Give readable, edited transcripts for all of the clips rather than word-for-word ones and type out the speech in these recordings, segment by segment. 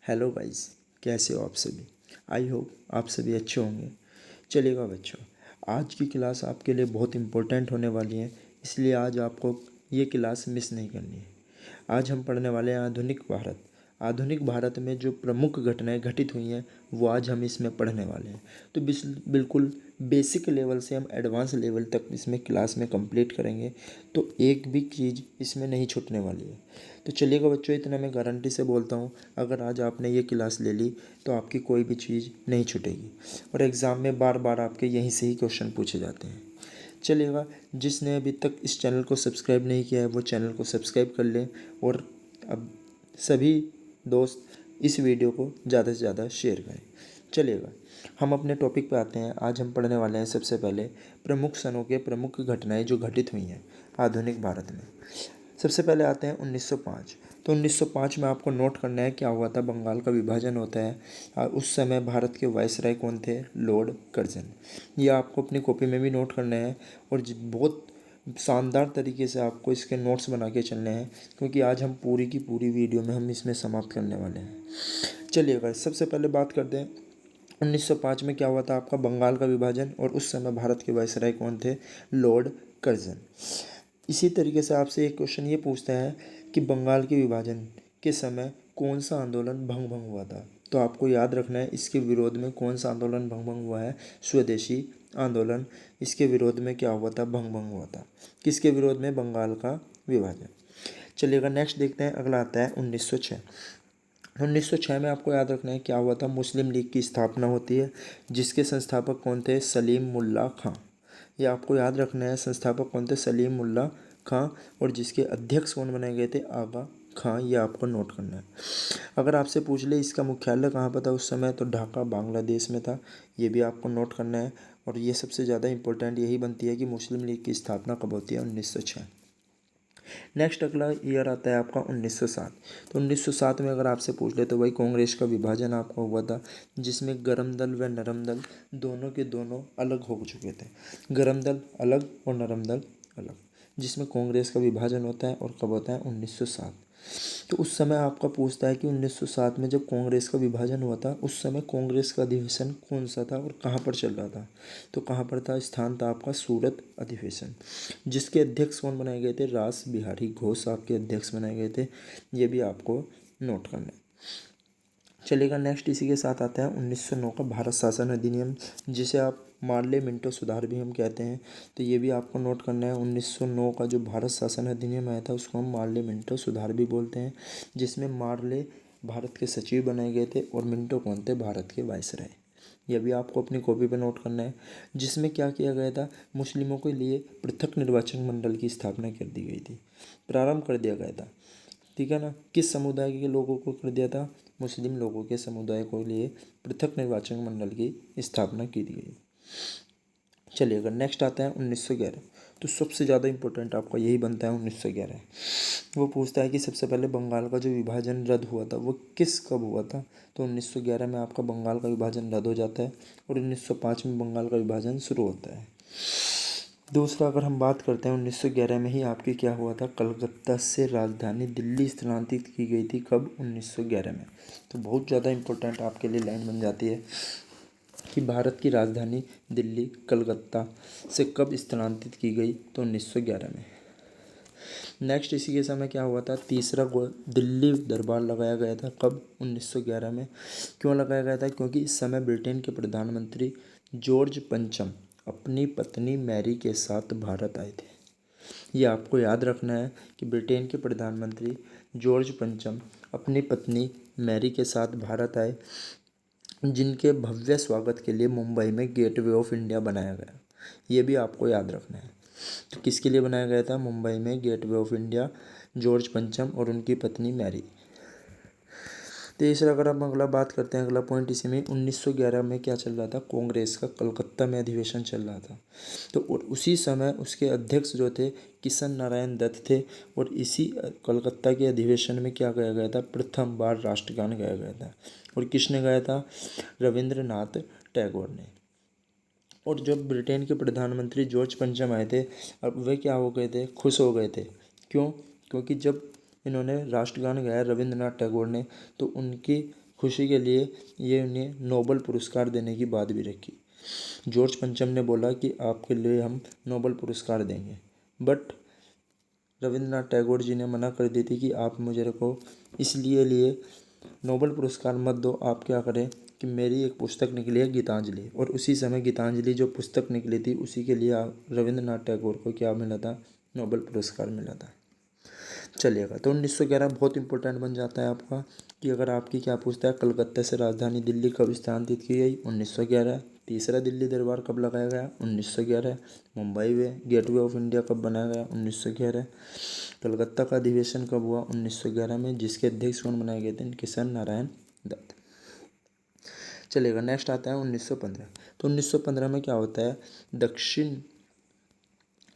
Hello guys, कैसे हो आप सभी। आई होप आप सभी अच्छे होंगे। चलिएगा बच्चों, आज की क्लास आपके लिए बहुत इम्पोर्टेंट होने वाली है, इसलिए आज आपको ये क्लास मिस नहीं करनी है। आज हम पढ़ने वाले हैं आधुनिक भारत। आधुनिक भारत में जो प्रमुख घटनाएं घटित हुई हैं वो आज हम इसमें पढ़ने वाले हैं। तो बिल्कुल बेसिक लेवल से हम एडवांस लेवल तक इसमें क्लास में कंप्लीट करेंगे, तो एक भी चीज़ इसमें नहीं छूटने वाली है। तो चलिएगा बच्चों, इतना मैं गारंटी से बोलता हूँ, अगर आज आपने ये क्लास ले ली तो आपकी कोई भी चीज़ नहीं छूटेगी और एग्ज़ाम में बार बार आपके यहीं से ही क्वेश्चन पूछे जाते हैं। चलिएगा, जिसने अभी तक इस चैनल को सब्सक्राइब नहीं किया है वो चैनल को सब्सक्राइब कर लें और अब सभी दोस्त इस वीडियो को ज़्यादा से ज़्यादा शेयर करें। चलिएगा, हम अपने टॉपिक पे आते हैं। आज हम पढ़ने वाले हैं सबसे पहले प्रमुख सनों के प्रमुख घटनाएं जो घटित हुई हैं आधुनिक भारत में। सबसे पहले आते हैं 1905। तो 1905 में आपको नोट करना है क्या हुआ था। बंगाल का विभाजन होता है और उस समय भारत के वायसराय कौन थे? Lord Curzon. ये आपको अपनी कॉपी में भी नोट करना है और बहुत शानदार तरीके से आपको इसके नोट्स बना के चलने हैं, क्योंकि आज हम पूरी की पूरी वीडियो में हम इसमें समाप्त करने वाले हैं। चलिए गाइस, सबसे पहले बात करते हैं 1905 में क्या हुआ था आपका बंगाल का विभाजन, और उस समय भारत के वायसराय कौन थे? Lord Curzon. इसी तरीके से आपसे एक क्वेश्चन ये पूछता है कि बंगाल के विभाजन के समय कौन सा आंदोलन भंग भंग हुआ था। तो आपको याद रखना है इसके विरोध में कौन सा आंदोलन भंग भंग हुआ है? स्वदेशी आंदोलन। इसके विरोध में क्या हुआ था? भंग भंग हुआ था। किसके विरोध में? बंगाल का विभाजन। चलिएगा, नेक्स्ट देखते हैं। अगला आता है 1906। 1906 में आपको याद रखना है क्या हुआ था? मुस्लिम लीग की स्थापना होती है, जिसके संस्थापक कौन थे? सलीम मुल्ला खां। ये आपको याद रखना है, संस्थापक कौन थे? सलीम मुल्ला खां। और जिसके अध्यक्ष कौन बनाए गए थे? आगा खां। ये आपको नोट करना है। अगर आपसे पूछ ले इसका मुख्यालय कहाँ पर था उस समय, तो ढाका बांग्लादेश में था। ये भी आपको नोट करना है। और ये सबसे ज़्यादा इंपॉर्टेंट यही बनती है कि मुस्लिम लीग की स्थापना कब होती है? 1906। नेक्स्ट अगला ईयर आता है आपका 1907। तो 1907 में अगर आपसे पूछ ले तो वही कांग्रेस का विभाजन आपका हुआ था, जिसमें गरम दल व नरम दल दोनों के दोनों अलग हो चुके थे। गरम दल अलग और नरम दल अलग, जिसमें कांग्रेस का विभाजन होता है। और कब होता है? 1907। तो उस समय आपका पूछता है कि 1907 में जब कांग्रेस का विभाजन हुआ था उस समय कांग्रेस का अधिवेशन कौन सा था और कहाँ पर चल रहा था? तो कहाँ पर था? स्थान था आपका सूरत अधिवेशन, जिसके अध्यक्ष कौन बनाए गए थे? रास बिहारी घोष आपके अध्यक्ष बनाए गए थे। ये भी आपको नोट करना है। चलेगा, नेक्स्ट इसी के साथ आता है 1909 का भारत शासन अधिनियम, जिसे आप मार्ले मिंटो सुधार भी हम कहते हैं। तो ये भी आपको नोट करना है। 1909 का जो भारत शासन अधिनियम आया था उसको हम मार्ले मिंटो सुधार भी बोलते हैं, जिसमें मार्ले भारत के सचिव बनाए गए थे और मिंटो कौन थे? भारत के वायसराय। यह भी आपको अपनी कॉपी पर नोट करना है। जिसमें क्या किया गया था? मुस्लिमों के लिए पृथक निर्वाचन मंडल की स्थापना कर दी गई थी, प्रारंभ कर दिया गया था। ठीक है ना। किस समुदाय के लोगों को कर दिया था? मुस्लिम लोगों के समुदाय को लिए पृथक निर्वाचन मंडल की स्थापना की गई। चलिए, अगर नेक्स्ट आता है 1911। तो सबसे ज़्यादा इंपॉर्टेंट आपका यही बनता है 1911। वो पूछता है कि सबसे पहले बंगाल का जो विभाजन रद्द हुआ था वो कब हुआ था? तो 1911 में आपका बंगाल का विभाजन रद्द हो जाता है और 1905 में बंगाल का विभाजन शुरू होता है। दूसरा, अगर हम बात करते हैं 1911 में ही आपकी क्या हुआ था? कलकत्ता से राजधानी दिल्ली स्थानांतरित की गई थी। कब? 1911 में। तो बहुत ज़्यादा इंपॉर्टेंट आपके लिए लाइन बन जाती है कि भारत की राजधानी दिल्ली कलकत्ता से कब स्थानांतरित की गई? तो 1911 में। नेक्स्ट इसी के समय क्या हुआ था? तीसरा दिल्ली दरबार लगाया गया था। कब? 1911 में। क्यों लगाया गया था? क्योंकि इस समय ब्रिटेन के प्रधानमंत्री जॉर्ज पंचम अपनी पत्नी मैरी के साथ भारत आए थे। ये आपको याद रखना है कि ब्रिटेन के प्रधानमंत्री जॉर्ज पंचम अपनी पत्नी मैरी के साथ भारत आए, जिनके भव्य स्वागत के लिए मुंबई में गेटवे ऑफ इंडिया बनाया गया। ये भी आपको याद रखना है। तो किसके लिए बनाया गया था मुंबई में गेटवे ऑफ इंडिया? जॉर्ज पंचम और उनकी पत्नी मैरी। तीसरा, अगर हम अगला बात करते हैं, अगला पॉइंट इसी में 1911 में क्या चल रहा था? कांग्रेस का कलकत्ता में अधिवेशन चल रहा था। तो उसी समय उसके अध्यक्ष जो थे किशन नारायण दत्त थे। और इसी कलकत्ता के अधिवेशन में क्या गाया गया था? प्रथम बार राष्ट्रगान गाया गया था। और किसने गाया था? रविंद्रनाथ टैगोर ने। और जब ब्रिटेन के प्रधानमंत्री जॉर्ज पंचम आए थे, अब वे क्या हो गए थे? खुश हो गए थे। क्यों? क्योंकि जब इन्होंने राष्ट्रगान गाया रविंद्रनाथ टैगोर ने, तो उनकी खुशी के लिए ये उन्हें नोबेल पुरस्कार देने की बात भी रखी। जॉर्ज पंचम ने बोला कि आपके लिए हम नोबेल पुरस्कार देंगे, बट रविंद्रनाथ टैगोर जी ने मना कर दी थी कि आप मुझे को इसलिए लिए नोबेल पुरस्कार मत दो। आप क्या करें कि मेरी एक पुस्तक निकली है गीतांजलि, और उसी समय गीतांजलि जो पुस्तक निकली थी उसी के लिए रविंद्रनाथ टैगोर को क्या मिला था, नोबेल पुरस्कार मिला था। चलिएगा, तो 1911 बहुत इंपॉर्टेंट बन जाता है आपका कि अगर आपकी क्या पूछता है, कलकत्ता से राजधानी दिल्ली कब स्थानांतरित की गई, 1911। तीसरा दिल्ली दरबार कब लगाया गया, 1911। मुंबई में गेटवे ऑफ इंडिया कब बनाया गया, 1911। कलकत्ता का अधिवेशन कब हुआ, 1911 में, जिसके अध्यक्ष कौन बनाए गए थे, किशन नारायण दत्त। चलेगा, नेक्स्ट आता है 1915। तो 1915 में क्या होता है, दक्षिण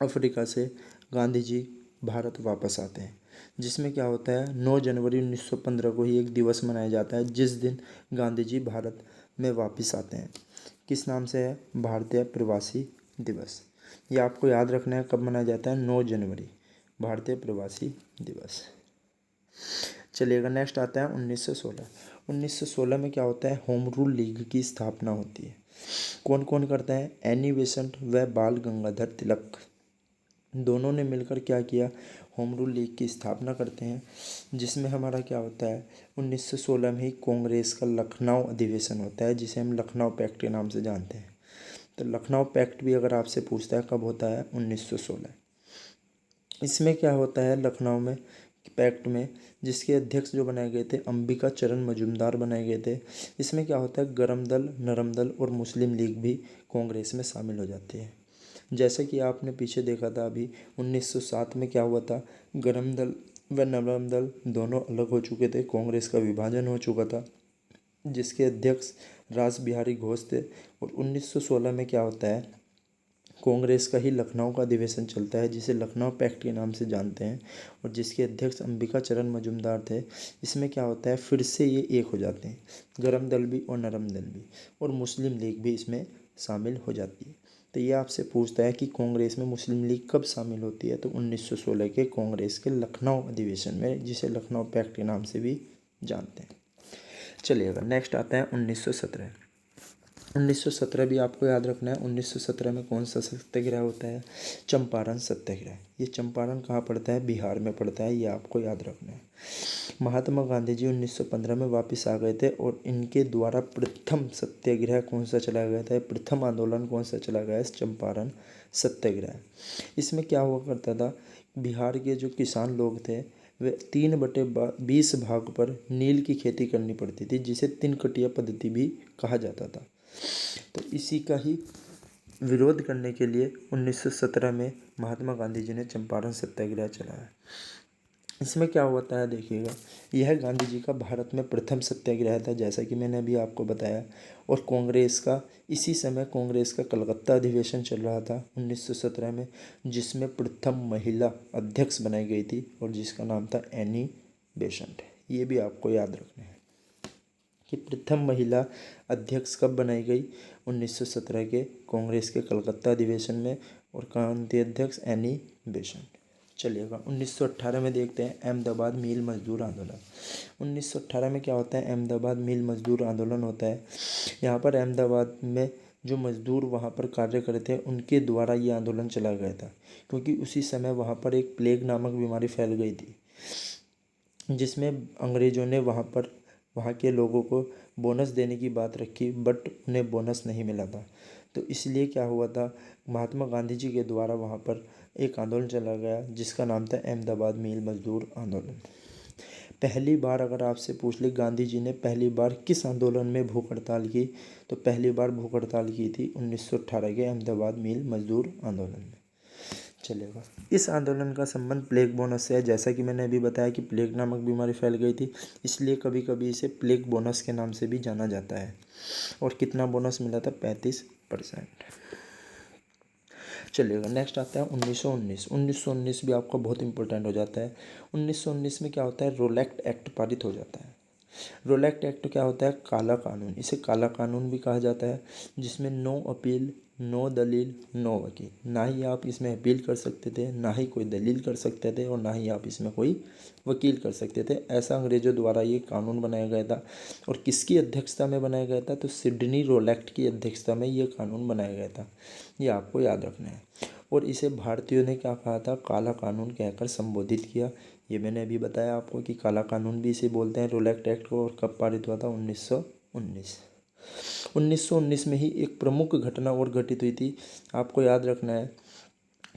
अफ्रीका से गांधी जी भारत वापस आते हैं, जिसमें क्या होता है 9 जनवरी 1915 को ही एक दिवस मनाया जाता है जिस दिन गांधी जी भारत में वापस आते हैं। किस नाम से है, भारतीय प्रवासी दिवस। ये आपको याद रखना है कब मनाया जाता है, 9 जनवरी, भारतीय प्रवासी दिवस। चलिएगा, नेक्स्ट आता है 1916। 1916 में क्या होता है, होम रूल लीग की स्थापना होती है। कौन कौन करता है, एनी बेसेंट व बाल गंगाधर तिलक दोनों ने मिलकर क्या किया, होम रूल लीग की स्थापना करते हैं, जिसमें हमारा क्या होता है 1916 में ही कांग्रेस का लखनऊ अधिवेशन होता है, जिसे हम लखनऊ पैक्ट के नाम से जानते हैं। तो लखनऊ पैक्ट भी अगर आपसे पूछता है कब होता है, 1916। इसमें क्या होता है लखनऊ में पैक्ट में, जिसके अध्यक्ष जो बनाए गए थे अंबिका चरण मजूमदार बनाए गए थे। इसमें क्या होता है, गरम दल, नरम दल और मुस्लिम लीग भी कांग्रेस में शामिल हो जाती है। जैसे कि आपने पीछे देखा था अभी 1907 में क्या हुआ था, गरम दल व नरम दल दोनों अलग हो चुके थे, कांग्रेस का विभाजन हो चुका था, जिसके अध्यक्ष रास बिहारी घोष थे। और 1916 में क्या होता है, कांग्रेस का ही लखनऊ का अधिवेशन चलता है, जिसे लखनऊ पैक्ट के नाम से जानते हैं, और जिसके अध्यक्ष अंबिका चरण मजूमदार थे। इसमें क्या होता है, फिर से ये एक हो जाते हैं, गरम दल भी और नरम दल भी, और मुस्लिम लीग भी इसमें शामिल हो जाती है। तो ये आपसे पूछता है कि कांग्रेस में मुस्लिम लीग कब शामिल होती है, तो 1916 के कांग्रेस के लखनऊ अधिवेशन में, जिसे लखनऊ पैक्ट के नाम से भी जानते हैं। चलिएगा, नेक्स्ट आता है 1917। 1917 भी आपको याद रखना है। 1917 में कौन सा सत्याग्रह होता है, चंपारण सत्याग्रह। ये चंपारण कहाँ पड़ता है, बिहार में पड़ता है, ये आपको याद रखना है। महात्मा गांधी जी 1915 में वापस आ गए थे, और इनके द्वारा प्रथम सत्याग्रह कौन सा चलाया गया था, प्रथम आंदोलन कौन सा चला गया है, चंपारण सत्याग्रह। इसमें क्या हुआ करता था, बिहार के जो किसान लोग थे वे 3/20 भाग पर नील की खेती करनी पड़ती थी, जिसे तिनकटिया पद्धति भी कहा जाता था। तो इसी का ही विरोध करने के लिए 1917 में महात्मा गांधी जी ने चंपारण सत्याग्रह चलाया। इसमें क्या होता है देखिएगा, यह गांधी जी का भारत में प्रथम सत्याग्रह था, जैसा कि मैंने अभी आपको बताया। और कांग्रेस का इसी समय कांग्रेस का कलकत्ता अधिवेशन चल रहा था 1917 में, जिसमें प्रथम महिला अध्यक्ष बनाई गई थी, और जिसका नाम था एनी बेसेंट। ये भी आपको याद रखना है कि प्रथम महिला अध्यक्ष कब बनाई गई, 1917 के कांग्रेस के कलकत्ता अधिवेशन में, और कौन थी अध्यक्ष, एनी बेसेंट। चलिएगा, 1918 में देखते हैं अहमदाबाद मिल मजदूर आंदोलन। 1918 में क्या होता है, अहमदाबाद मिल मजदूर आंदोलन होता है। यहाँ पर अहमदाबाद में जो मजदूर वहाँ पर कार्य करते हैं उनके द्वारा ये आंदोलन चला गया था, क्योंकि उसी समय वहाँ पर एक प्लेग नामक बीमारी फैल गई थी, जिसमें अंग्रेज़ों ने वहाँ के लोगों को बोनस देने की बात रखी, बट उन्हें बोनस नहीं मिला था। तो इसलिए क्या हुआ था, महात्मा गांधी जी के द्वारा वहाँ पर एक आंदोलन चला गया, जिसका नाम था अहमदाबाद मिल मजदूर आंदोलन। पहली बार अगर आपसे पूछ ले गांधी जी ने पहली बार किस आंदोलन में भूख हड़ताल की, तो पहली बार भूख हड़ताल की थी 1918 के अहमदाबाद मिल मजदूर आंदोलन में। चलेगा, इस आंदोलन का संबंध प्लेग बोनस से है। जैसा कि मैंने अभी बताया कि प्लेग नामक बीमारी फैल गई थी, इसलिए कभी कभी इसे प्लेग बोनस के नाम से भी जाना जाता है। और कितना बोनस मिला था, 35%। चलिएगा, नेक्स्ट आता है 1919। 1919 भी आपका बहुत इंपॉर्टेंट हो जाता है। 1919 में क्या होता है, रोलैक्ट एक्ट पारित हो जाता है। रोलैक्ट एक्ट क्या होता है, काला कानून, इसे काला कानून भी कहा जाता है, जिसमें नो अपील, नो दलील नो वकील। ना ही आप इसमें अपील कर सकते थे, ना ही कोई दलील कर सकते थे, और ना ही आप इसमें कोई वकील कर सकते थे। ऐसा अंग्रेज़ों द्वारा ये कानून बनाया गया था। और किसकी अध्यक्षता में बनाया गया था? तो सिडनी रोलैक्ट की अध्यक्षता में ये कानून बनाया गया था। ये आपको याद रखना है। और इसे भारतीयों ने क्या कहा था? काला कानून कहकर संबोधित किया। ये मैंने अभी बताया आपको कि काला कानून भी इसे बोलते हैं, रोलैक्ट एक्ट को। और कब पारित हुआ था? 1919। 1919 में ही एक प्रमुख घटना और घटित हुई थी, आपको याद रखना है।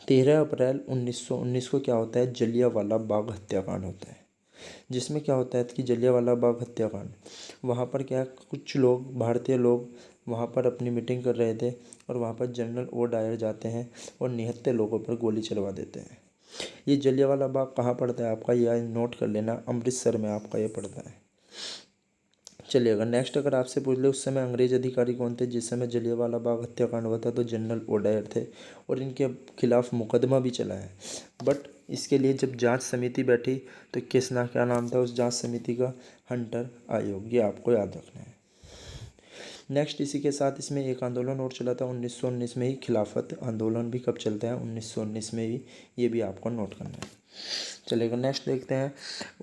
13 अप्रैल 1919 को क्या होता है? जलियांवाला बाग हत्याकांड होता है। जिसमें क्या होता है कि जलियांवाला बाग हत्याकांड, वहाँ पर क्या, कुछ लोग, भारतीय लोग वहाँ पर अपनी मीटिंग कर रहे थे, और वहाँ पर जनरल ओ डायर जाते हैं और निहत्थे लोगों पर गोली चलवा देते हैं। ये जलियांवाला बाग कहाँ पड़ता है आपका? यह नोट कर लेना, अमृतसर में आपका ये पड़ता है। चलिएगा नेक्स्ट, अगर आपसे पूछ ले उस समय अंग्रेज अधिकारी कौन थे जिस समय जलियांवाला बाग हत्याकांड हुआ था? तो जनरल ओ डायर थे, और इनके खिलाफ मुकदमा भी चला है। बट इसके लिए जब जांच समिति बैठी तो क्या नाम था उस जांच समिति का? हंटर आयोग। ये आपको याद रखना है। नेक्स्ट, इसी के साथ इसमें एक आंदोलन और चला था 1919 में ही, खिलाफत आंदोलन भी कब चलता है? 1919 में भी। ये भी आपको नोट करना है। चलेगा नेक्स्ट देखते हैं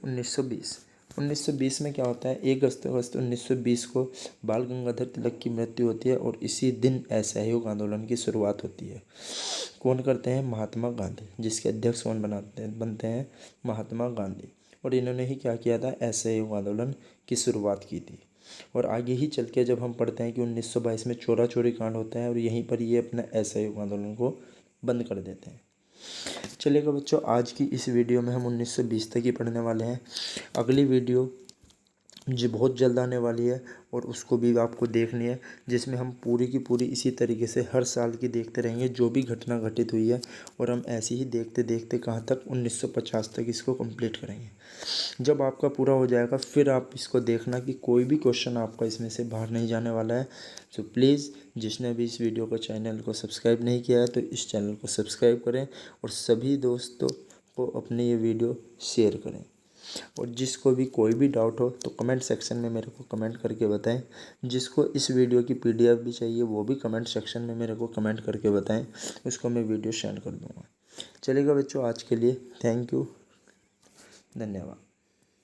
1920। 1920 में क्या होता है? 1 अगस्त 1920 को बाल गंगाधर तिलक की मृत्यु होती है, और इसी दिन असहयोग आंदोलन की शुरुआत होती है। कौन करते हैं? महात्मा गांधी, जिसके अध्यक्ष कौन बनते हैं? महात्मा गांधी। और इन्होंने ही क्या किया था? असहयोग आंदोलन की शुरुआत की थी। और आगे ही चल के जब हम पढ़ते हैं कि 1922 में चोरा चोरी कांड होता है, और यहीं पर ये अपना असहयोग आंदोलन को बंद कर देते हैं। चलिएगा बच्चों, आज की इस वीडियो में हम 1920 तक ही पढ़ने वाले हैं। अगली वीडियो जो बहुत जल्द आने वाली है, और उसको भी आपको देखनी है, जिसमें हम पूरी की पूरी इसी तरीके से हर साल की देखते रहेंगे जो भी घटना घटित हुई है, और हम ऐसे ही देखते देखते कहाँ तक 1950 तक इसको कंप्लीट करेंगे। जब आपका पूरा हो जाएगा फिर आप इसको देखना कि कोई भी क्वेश्चन आपका इसमें से बाहर नहीं जाने वाला है। सो प्लीज़, जिसने भी इस वीडियो को, चैनल को सब्सक्राइब नहीं किया है तो इस चैनल को सब्सक्राइब करें, और सभी दोस्तों को अपने ये वीडियो शेयर करें। और जिसको भी कोई भी डाउट हो तो कमेंट सेक्शन में मेरे को कमेंट करके बताएं। जिसको इस वीडियो की PDF भी चाहिए वो भी कमेंट सेक्शन में मेरे को कमेंट करके बताएं, उसको मैं वीडियो सेंड कर दूँगा। चलेगा बच्चों, आज के लिए थैंक यू, धन्यवाद।